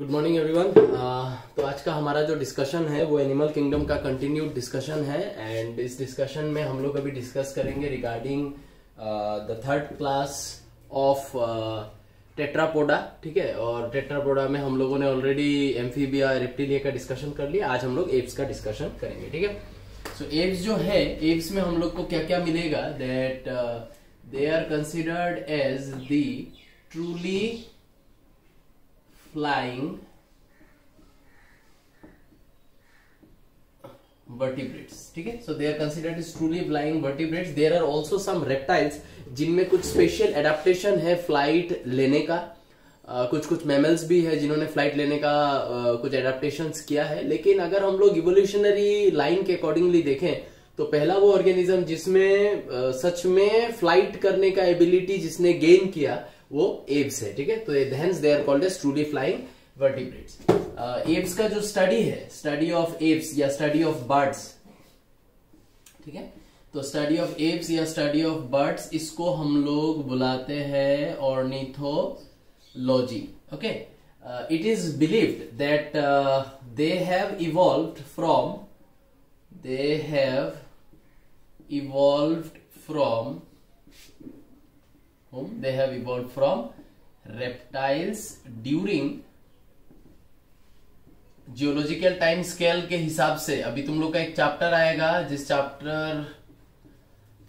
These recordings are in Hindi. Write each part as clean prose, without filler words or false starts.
Good morning everyone. तो आज का हमारा जो डिस्कशन है वो एनिमल किंगडम का कंटिन्यूड डिस्कशन है एंड इस डिस्कशन में हम लोग अभी डिस्कस करेंगे regarding the third class of Tetrapoda. ठीक है, और टेट्रापोडा में हम लोगों ने ऑलरेडी एम्फीबिया रेप्टिलिया का डिस्कशन कर लिया। आज हम लोग एप्स का डिस्कशन करेंगे। ठीक है, सो एप्स जो है, एप्स में हम लोग को क्या क्या मिलेगा, that they are considered as the truly flying vertebrates। ठीक है, so they are considered as truly flying vertebrates। there are also some reptiles जिनमें कुछ स्पेशल एडेप्टेशन है फ्लाइट लेने का। कुछ मैमल्स भी है जिन्होंने फ्लाइट लेने का कुछ एडेप्टेशंस किया है। लेकिन अगर हम लोग इवोल्यूशनरी लाइन के अकॉर्डिंगली देखें तो पहला वो ऑर्गेनिज्म जिसमें सच में फ्लाइट करने का एबिलिटी जिसने गेन किया वो एप्स है। ठीक है, तो hence they are called as truly flying vertebrates. Aves का जो स्टडी है, स्टडी ऑफ एप्स या स्टडी ऑफ बर्ड्स, ठीक है, तो स्टडी ऑफ एप्स या स्टडी ऑफ बर्ड्स, इसको हम लोग बुलाते हैं ornithology. Okay, it is believed that they have evolved from they have evolved from reptiles during geological time scale के हिसाब से। अभी तुम लोग का एक चैप्टर आएगा जिस चैप्टर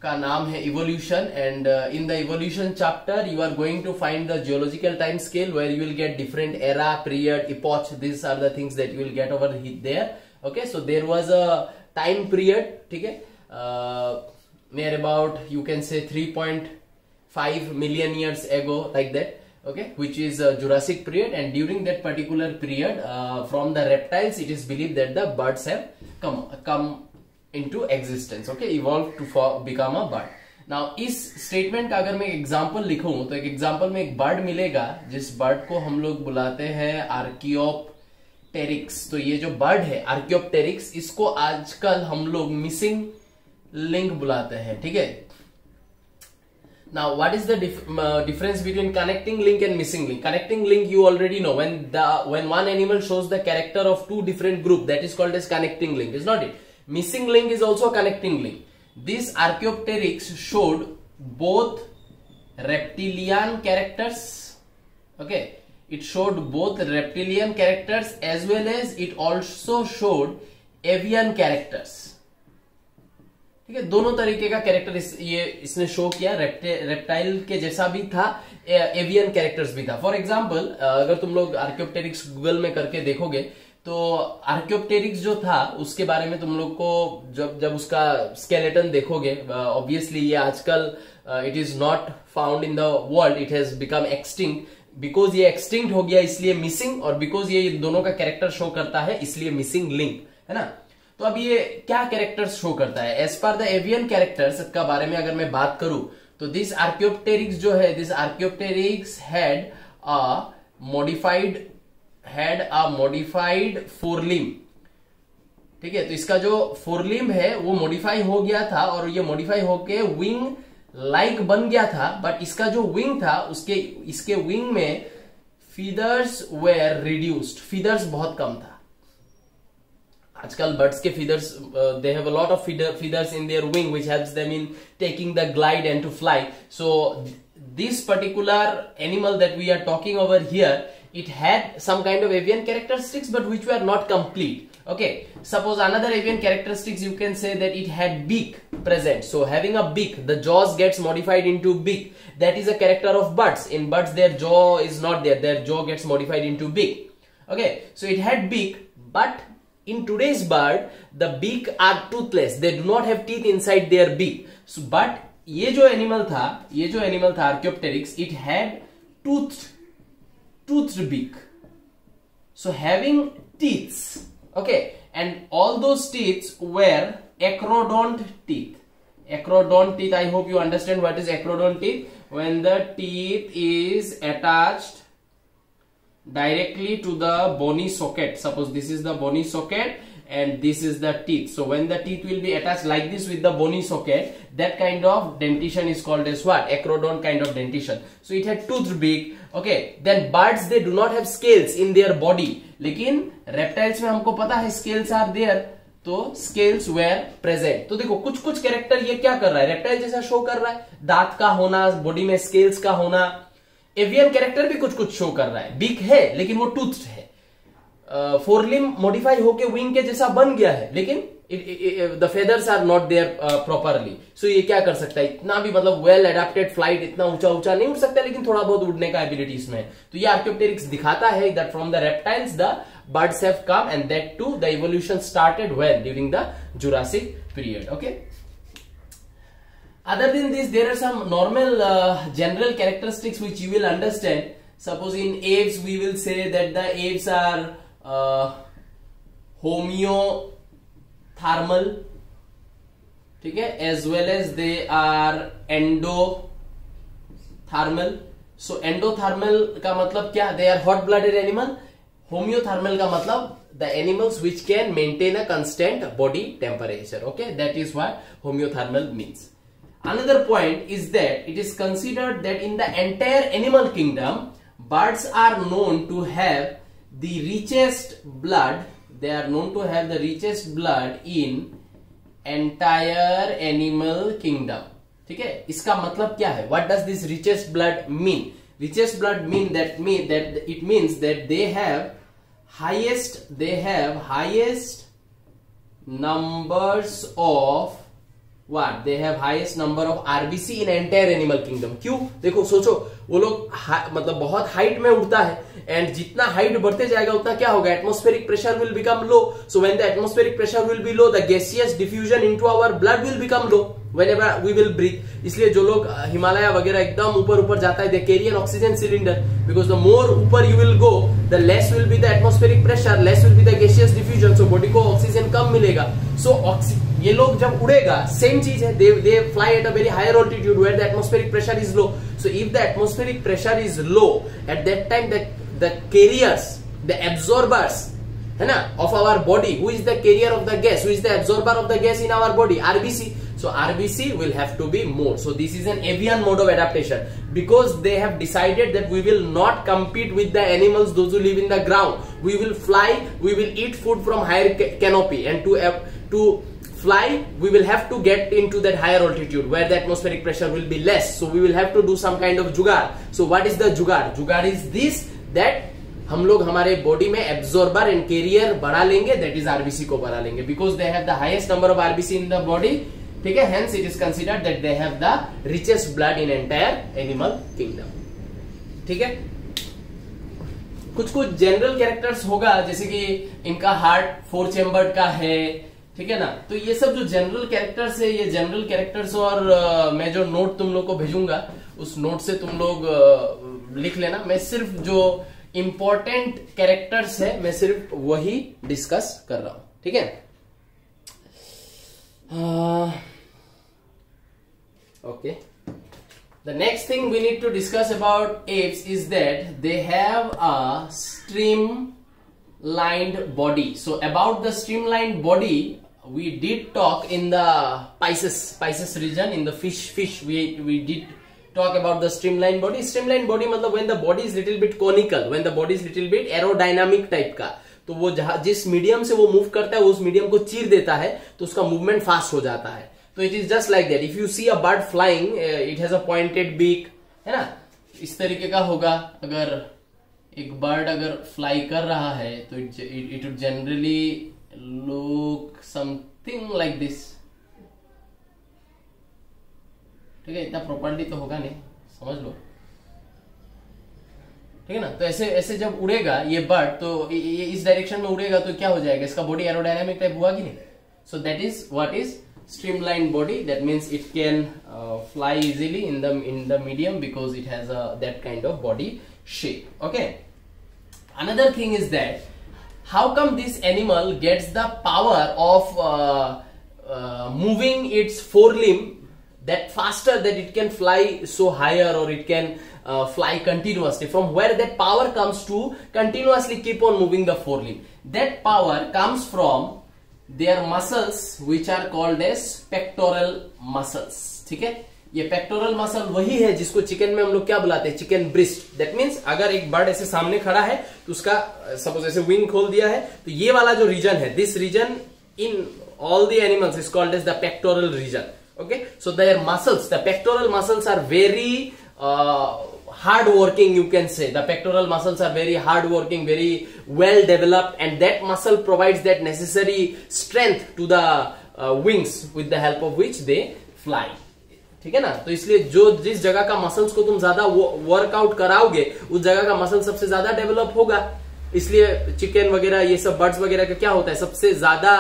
का नाम है evolution, and in the evolution chapter you are going to find the geological time scale where you will get different era, period, epoch. This are the things that you will get over there. Okay, so there was a time period, ठीक है, near about you can say 3.5 million years ago, like that, okay, which is a Jurassic period. And during that particular period, from the reptiles, it is believed that the birds have come into existence, okay, evolved to become a bird. Now इस स्टेटमेंट का अगर मैं एग्जाम्पल लिखूं तो एक एग्जाम्पल में एक बर्ड मिलेगा जिस बर्ड को हम लोग बुलाते हैं आर्कियोप्टेरिक्स। तो ये जो बर्ड है आर्कियोप्टेरिक्स, इसको आजकल हम लोग मिसिंग लिंक बुलाते हैं। ठीक है, now what is the difference between connecting link and missing link? Connecting link you already know, when one animal shows the character of two different group, that is called as connecting link, is not it? Missing link is also a connecting link. This Archaeopteryx showed both reptilian characters, okay, it showed both reptilian characters as well as it also showed avian characters। ठीक है, दोनों तरीके का कैरेक्टर इसने शो किया। रेप्टाइल के जैसा भी था, एवियन कैरेक्टर्स भी था। फॉर एग्जांपल अगर तुम लोग आर्कियोप्टेरिक्स गूगल में करके देखोगे तो आर्कियोप्टेरिक्स जो था उसके बारे में तुम लोग को जब उसका स्केलेटन देखोगे, ऑब्वियसली ये आजकल it is not found in the world, it has become extinct. Because ये एक्सटिंक्ट हो गया इसलिए मिसिंग, और बिकॉज ये दोनों का कैरेक्टर शो करता है इसलिए मिसिंग लिंक, है ना। तो अब ये क्या कैरेक्टर्स शो करता है? As per the avian characters का बारे में अगर मैं बात करूं तो दिस आर्कियोप्टेरिक्स जो है, this archaeopteryx had a modified forelimb. ठीक है, तो इसका जो फोरलिम है वो मॉडिफाई हो गया था और ये मॉडिफाई होके विंग लाइक बन गया था। बट इसका जो विंग था इसके विंग में फीदर्स वेर रिड्यूस्ड, फीदर्स बहुत कम था। आजकल बर्ड्स के feathers, they have a lot of feathers in their wing which helps them in taking the glide and to fly. So this particular animal that we are talking over here, it had some kind of avian characteristics but which were not complete. Okay, suppose another avian characteristics, you can say that it had beak present. So having a beak, the jaws gets modified into beak. That is a character of birds. In birds their jaw is not there, their jaw gets modified into beak. Okay, so it had beak, but in today's bird the beak are toothless, they do not have teeth inside their beak. So but ये जो एनिमल था Archaeopteryx, it had toothed beak, so having teeth, okay, and all those teeth were acrodont teeth. Acrodont teeth, I hope you understand what is acrodont teeth. When the teeth is attached directly to the bony socket, suppose this is the bony socket and this is the teeth. So when the teeth will be attached like this with the bony socket, that kind of dentition is called as what? Acrodont kind of dentition. So it had tooth beak. Okay, then birds they do not have scales in their body. लेकिन reptiles में हमको पता है scales are there, तो scales were present. तो देखो कुछ कुछ कैरेक्टर ये क्या कर रहा है, रेप्टाइल जैसा शो कर रहा है, दांत का होना, बॉडी में स्केल्स का होना. एवियन कैरेक्टर भी कुछ कुछ शो कर रहा है, बीक है लेकिन वो टूथ्ड है. फोरलिम मॉडिफाई होके विंग के जैसा बन गया है, लेकिन the feathers are not there properly. So ये क्या कर सकता है, इतना भी मतलब वेल एडेप्टेड फ्लाइट, इतना ऊंचा ऊंचा नहीं उड़ सकता, लेकिन थोड़ा बहुत उड़ने का एबिलिटी इसमें है. तो ये आर्कियोप्टेरिक्स दिखाता है that from the reptiles the birds have come, and that too the evolution started when during the Jurassic period. Okay, other than this there are some normal general characteristics which you will understand. Suppose in apes we will say that the apes are homeothermal, ठीक है, as well as they are endothermal. So endothermal का मतलब क्या, they are hot blooded animal. Homeothermal का मतलब the animals which can maintain a constant body temperature. Okay, that is what homeothermal means. Another point is that it is considered that in the entire animal kingdom, birds are known to have the richest blood. They are known to have the richest blood in entire animal kingdom. ठीक है, इसका मतलब क्या है, what does this richest blood mean? Richest blood mean that it means that they have highest numbers of what? They have highest number of RBC in entire animal kingdom. क्यों? देखो सोचो, वो लोग मतलब बहुत हाइट में उड़ता है, एंड जितना हाइट बढ़ते जाएगा उतना क्या होगा, atmospheric pressure will become low. So when the atmospheric pressure will be low, the gaseous diffusion into our blood will become low whenever we will breathe. इसलिए जो लोग हिमालय वगैरह एकदम ऊपर ऊपर जाता है, they carry an oxygen cylinder, because the more ऊपर you will go, the less will be the atmospheric pressure, less will be the gaseous diffusion, so body को ऑक्सीजन कम मिलेगा. So ये लोग जब उड़ेगा सेम चीज है, they fly at a very higher altitude where the atmospheric pressure is low. So if the atmospheric pressure is low, at that time the carriers, the absorbers, है ना, of our body, who is the carrier of the gas, who is the absorber of the gas in our body, RBC. So RBC will have to be more. So this is an avian mode of adaptation, because they have decided that we will not compete with the animals, those who live in the ground. We will fly, we will eat food from higher canopy, and to fly we will have to get into that higher altitude where the atmospheric pressure will be less. So we will have to do some kind of जुगाड़. So what is the जुगाड़? जुगाड़ is this, that हम लोग हमारे बॉडी में एब्जॉर्बर एंड कैरियर बढ़ा लेंगे, दैट इज आरबीसी को बढ़ा लेंगे, because they have the highest number of RBC in the body. ठीक है, hence it is considered that they have the richest blood in entire animal kingdom. ठीक है, कुछ कुछ जनरल कैरेक्टर्स होगा, जैसे कि इनका हार्ट 4 चेम्बर्ड का है, ठीक है ना. तो ये सब जो जनरल कैरेक्टर्स है, ये जनरल कैरेक्टर्स, और मैं जो नोट तुम लोग को भेजूंगा उस नोट से तुम लोग लिख लेना. मैं सिर्फ जो इंपॉर्टेंट कैरेक्टर्स है मैं सिर्फ वही डिस्कस कर रहा हूं. ठीक है, okay. The next thing we need to discuss about aves is that they have a streamlined body. So about the streamlined body we did talk in the Pisces region, in the fish we did talk about the streamlined body. Streamlined body मतलब when the body is little bit conical, when the body is little bit aerodynamic type का, तो वो जहां जिस मीडियम से वो मूव करता है उस मीडियम को चीर देता है, तो उसका मूवमेंट फास्ट हो जाता है. तो it is just like that. If you see a bird flying, it has a pointed beak, है ना, इस तरीके का होगा. अगर एक बर्ड अगर फ्लाई कर रहा है तो it would generally look something like this. ठीक है, इतना प्रॉपर्ली तो होगा नहीं, समझ लो. ठीक है ना. तो ऐसे ऐसे जब उड़ेगा ये बर्ड, तो ये इस डायरेक्शन में उड़ेगा तो क्या हो जाएगा, इसका बॉडी एरोडायनामिक टाइप हुआ कि नहीं. सो that is what is streamlined body. That means it can fly easily in the medium, because it has that kind of body shape. Okay. Another thing is that how come this animal gets the power of moving its forelimb that faster, that it can fly so higher, or it can fly continuously. From where that power comes to continuously keep on moving the forelimb? That power comes from their muscles which are called as pectoral muscles. ठीक है, ये पेक्टोरल मसल वही है जिसको चिकन में हम लोग क्या बुलाते हैं, चिकन ब्रिस्ट। दैट मीन्स अगर एक बर्ड ऐसे सामने खड़ा है तो उसका सपोज ऐसे विंग खोल दिया है तो ये वाला जो रीजन है, this region in all the animals is called as the pectoral region. Okay, so their muscles, the pectoral muscles are very hard working, you can say. The pectoral muscles are very hard working, very well developed, and that muscle provides that necessary strength to the wings with the help of which they fly. ठीक है ना, तो इसलिए जो जिस जगह का मसल्स को तुम ज्यादा वर्कआउट कराओगे उस जगह का मसल सबसे ज्यादा डेवलप होगा। इसलिए चिकन वगैरह ये सब बर्ड्स वगैरह का क्या होता है, सबसे ज्यादा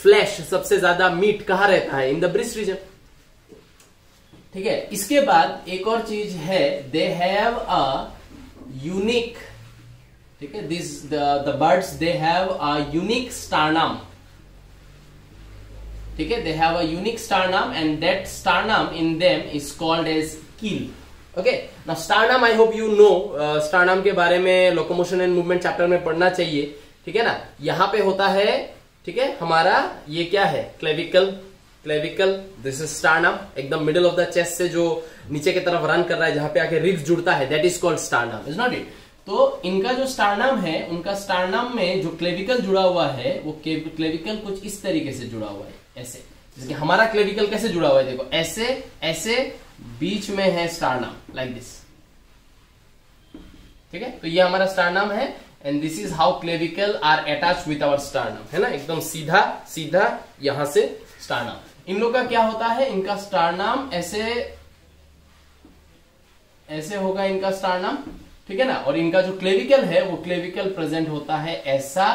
फ्लैश, सबसे ज्यादा मीट कहाँ रहता है, इन द ब्रिस्ट रीजन। ठीक है, इसके बाद एक और चीज है, दे हैव अ यूनिक, ठीक है, this the birds they have a unique sternum. ठीक है, they have a unique sternum and that sternum in them is called as keel. Okay, now sternum, I hope you know, sternum के बारे में लोकोमोशन एंड मूवमेंट चैप्टर में पढ़ना चाहिए। ठीक है ना, यहां पे होता है, ठीक है, हमारा ये क्या है, क्लेविकल, क्लेविकल, दिस इज स्टारनम, एकदम मिडिल ऑफ द चेस्ट से जो नीचे की तरफ रन कर रहा है, जहां पे आके रिब्स जुड़ता है, that is called sternum, is not it. तो इनका जो स्टारनम है, उनका स्टारनम में जो क्लेविकल जुड़ा हुआ है, वो क्लेविकल कुछ इस तरीके से जुड़ा हुआ है, ऐसे, जैसे कि हमारा क्लेविकल कैसे जुड़ा हुआ है, देखो ऐसे ऐसे, बीच में है स्टारनम, लाइक दिस। ठीक है, तो ये हमारा स्टारनम है and this is how clavicle are attached with our sternum, है ना, एकदम सीधा सीधा यहां से स्टारनम। इन लोग का क्या होता है, इनका स्टारनम ऐसे ऐसे होगा, इनका स्टारनम, ठीक है ना, और इनका जो क्लेविकल है वो क्लेविकल प्रेजेंट होता है ऐसा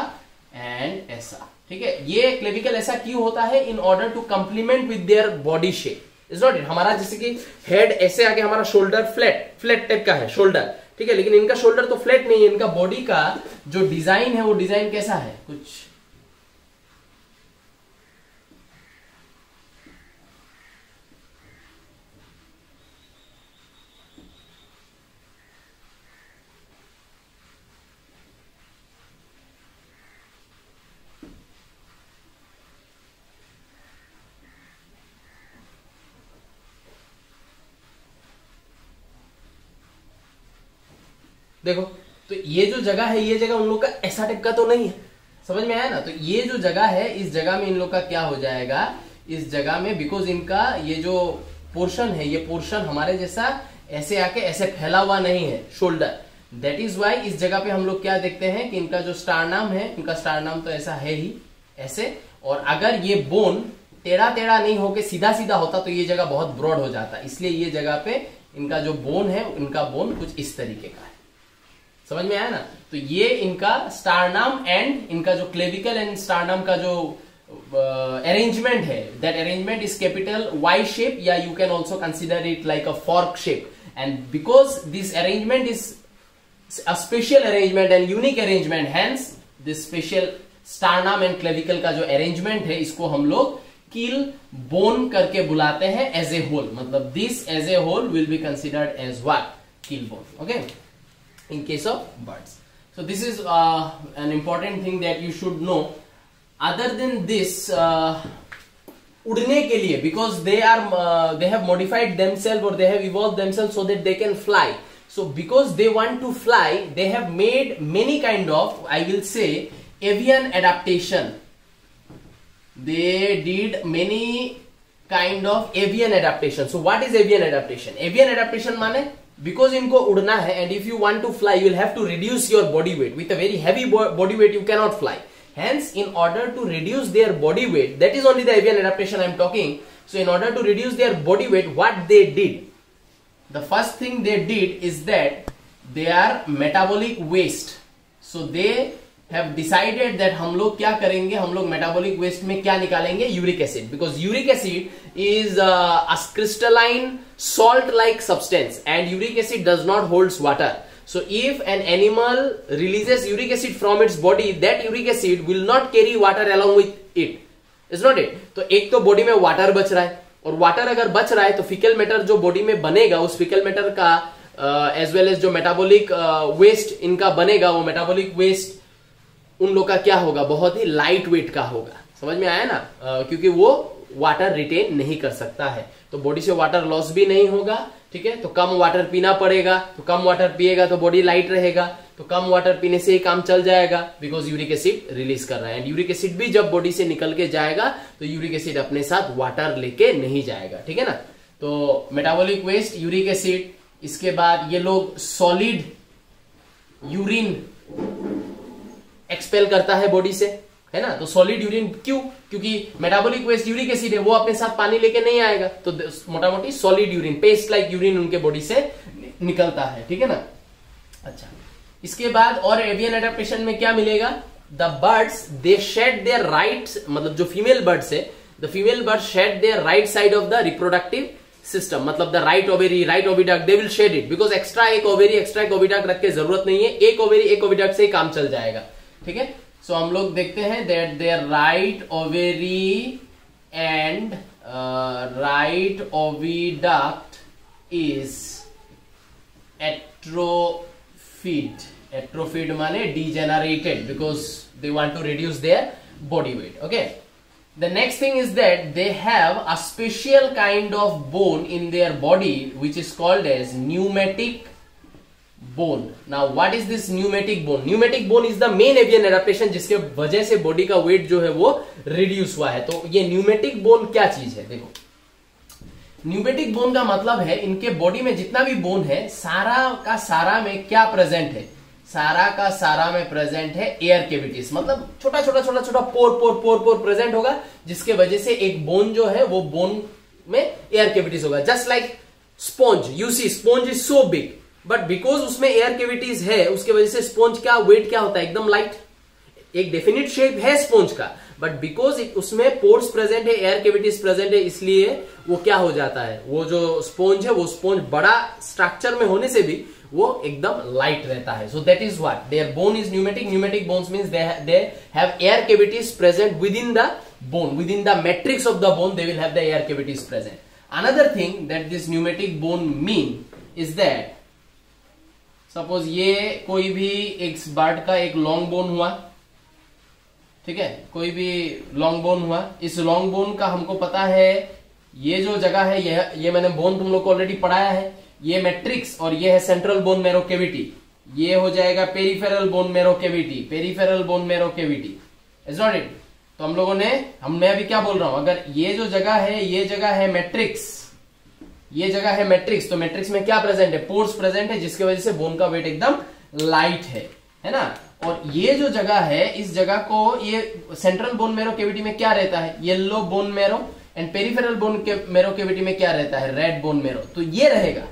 एंड ऐसा। ठीक है, ये क्लेविकल ऐसा क्यों होता है, in order to complement with their body shape, is not it. हमारा जैसे कि हेड ऐसे आगे, हमारा शोल्डर फ्लैट फ्लैट टाइप का है शोल्डर, ठीक है, लेकिन इनका शोल्डर तो फ्लैट नहीं है, इनका बॉडी का जो डिजाइन है वो डिजाइन कैसा है, कुछ देखो, तो ये जो जगह है, ये जगह उन लोग का ऐसा टाइप का तो नहीं है, समझ में आया ना। तो ये जो जगह है, इस जगह में इन लोग का क्या हो जाएगा, इस जगह में, बिकॉज इनका ये जो पोर्शन है, ये पोर्शन हमारे जैसा ऐसे आके ऐसे फैला हुआ नहीं है शोल्डर, दैट इज वाई इस जगह पे हम लोग क्या देखते हैं कि इनका जो स्टारनम है, इनका स्टारनम तो ऐसा है ही ऐसे, और अगर ये बोन टेढ़ा टेढ़ा नहीं होके सीधा सीधा होता तो ये जगह बहुत ब्रॉड हो जाता, इसलिए ये जगह पे इनका जो बोन है, इनका बोन कुछ इस तरीके का है, समझ में आया ना। तो ये इनका स्टारनम एंड इनका जो क्लेविकल एंड स्टारनम का जो अरेंजमेंट है, that arrangement is capital Y shape, या you can also consider it like a fork shape, and because this arrangement is a special arrangement and unique arrangement, hence this special sternum and clavicle का जो अरेंजमेंट है, इसको हम लोग कील बोन करके बुलाते हैं एज ए होल, मतलब this as a whole will be considered as what, keel bone. Okay, in case of birds. So this is an important thing that you should know. Other than this, उड़ने के लिए, because they have modified themselves or they have evolved themselves so that they can fly. So because they want to fly, they have made many kind of, I will say, avian adaptation. They did many kind of avian adaptation. So what is avian adaptation? Avian adaptation माने because इनको उड़ना है, and if you want to fly, you will have to reduce your body weight. With a very heavy body weight, you cannot fly. Hence, in order to reduce their body weight, that is only the avian adaptation I am talking. So, in order to reduce their body weight, what they did, the first thing they did is that they are metabolic waste. So, they have decided that हम लोग क्या करेंगे, हम लोग metabolic waste में क्या निकालेंगे, uric acid, because uric acid is a crystalline salt like substance and uric acid does not holds water. So if an animal releases uric acid from its body, that uric acid will not carry water along with it, is not it. तो एक तो बॉडी में वाटर बच रहा है, और वाटर अगर बच रहा है तो फिकल मैटर जो बॉडी में बनेगा, उस फिकल मैटर का एज वेल एज जो मेटाबॉलिक वेस्ट इनका बनेगा, वो मेटाबॉलिक वेस्ट उन लोग का क्या होगा, बहुत ही लाइट वेट का होगा, समझ में आया ना? क्योंकि वो वाटर रिटेन नहीं कर सकता है, तो बॉडी से वाटर लॉस भी नहीं होगा, ठीक है। तो कम वाटर पीना पड़ेगा, तो कम वाटर पिएगा तो बॉडी लाइट रहेगा, तो कम वाटर पीने से ही काम चल जाएगा, बिकॉज यूरिक एसिड रिलीज कर रहा है। एंड यूरिक एसिड भी जब बॉडी से निकल के जाएगा तो यूरिक एसिड अपने साथ वाटर लेके नहीं जाएगा, ठीक है ना। तो मेटाबॉलिक वेस्ट, यूरिक एसिड, इसके बाद ये लोग सॉलिड यूरिन एक्सपेल करता है बॉडी से, है ना। तो सॉलिड यूरिन क्यों? क्योंकि मेटाबॉलिक वेस्ट यूरिक एसिड है, वो अपने साथ पानी लेके नहीं आएगा, तो मोटा मोटी solid urine, paste like urine उनके बॉडी से निकलता है, ठीक है ना। अच्छा, इसके बाद और एवियन एडेप्टेशन में क्या मिलेगा? The birds they shed their right, मतलब जो फीमेल बर्ड्स है, the female bird shed their right side of the reproductive system, मतलब the right ovary, right oviduct, they will shed it, because extra एक ओवेरी, एक्स्ट्रा एक ओविडक्ट रख के जरूरत नहीं है, एक ओवेरी एक ओविडक्ट से ही काम चल जाएगा, ठीक है। सो हम लोग देखते हैं that their right ovary and right oviduct is atrophied, atrophied माने degenerated, because they want to reduce their body weight, okay. The next thing is that they have a special kind of bone in their body which is called as pneumatic bone. Now what is this pneumatic bone? Pneumatic bone is the main avian adaptation जिसके वजह से बॉडी का वेट जो है वो रिड्यूस हुआ है। तो ये न्यूमेटिक बोन क्या चीज है? देखो, न्यूमेटिक बोन का मतलब है इनके बॉडी में जितना भी बोन है, सारा का सारा में क्या प्रेजेंट है? सारा का सारा में प्रेजेंट है एयर केविटीज, मतलब छोटा छोटा छोटा छोटा पोर पोर पोर पोर प्रेजेंट होगा, जिसके वजह से एक बोन जो है वो बोन में एयर केविटीज होगा। Just like sponge, you see sponge is so big, but because उसमें एयर केविटीज है, उसके वजह से स्पॉन्ज का वेट क्या होता है? एकदम लाइट। एक डेफिनेट शेप है स्पॉन्ज का, बट बिकॉज उसमें पोर्स प्रेजेंट है, एयर केविटीज प्रेजेंट है, इसलिए वो क्या हो जाता है? वो जो स्पॉन्ज है, वो स्पॉन्ज बड़ा स्ट्रक्चर में होने से भी वो एकदम लाइट रहता है। So that is what their bone is pneumatic. Pneumatic bones means they have air cavities present within the bone, within the matrix of the bone they will have the air cavities present. Another thing that this pneumatic bone mean is that suppose ये कोई भी एक बर्ड का एक लॉन्ग बोन हुआ, ठीक है, कोई भी लॉन्ग बोन हुआ, इस लॉन्ग बोन का हमको पता है ये जो जगह है, ये मैंने बोन तुम लोग को ऑलरेडी पढ़ाया है, ये मैट्रिक्स और ये है सेंट्रल बोन मैरो केविटी, ये हो जाएगा peripheral bone marrow cavity, peripheral bone marrow cavity, is not it? तो हम लोगों ने, मैं अभी क्या बोल रहा हूं, अगर ये जो जगह है, ये जगह है मैट्रिक्स, ये जगह है मैट्रिक्स, तो मैट्रिक्स में क्या प्रेजेंट है? पोर्स प्रेजेंट है, जिसकी वजह से बोन का वेट एकदम लाइट है ना। और ये जो जगह है, इस जगह को, ये सेंट्रल बोन मैरो केविटी में क्या रहता है? Yellow bone marrow, and peripheral bone marrow cavity में क्या रहता है? Red bone marrow. तो ये रहेगा,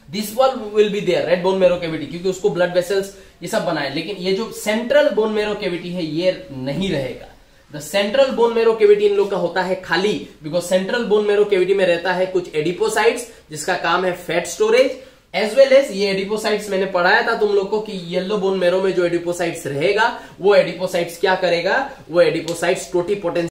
this wall will be there, red bone marrow cavity, क्योंकि उसको ब्लड वेसल्स ये सब बनाए, लेकिन ये जो सेंट्रल बोन मैरो केविटी है ये नहीं रहेगा। The central bone marrow cavity in लोग का होता है खाली, because central bone marrow cavity में रहता है कुछ एडिपोसाइट्स जिसका काम है fat storage, as well as ये एडिपोसाइट्स मैंने पढ़ाया था तुम लोग को कि येलो बोन मैरो में जो एडिपोसाइट्स रहेगा, वो एडिपोसाइट्स क्या करेगा? वो एडिपोसाइट्स टोटिपोटेंशियल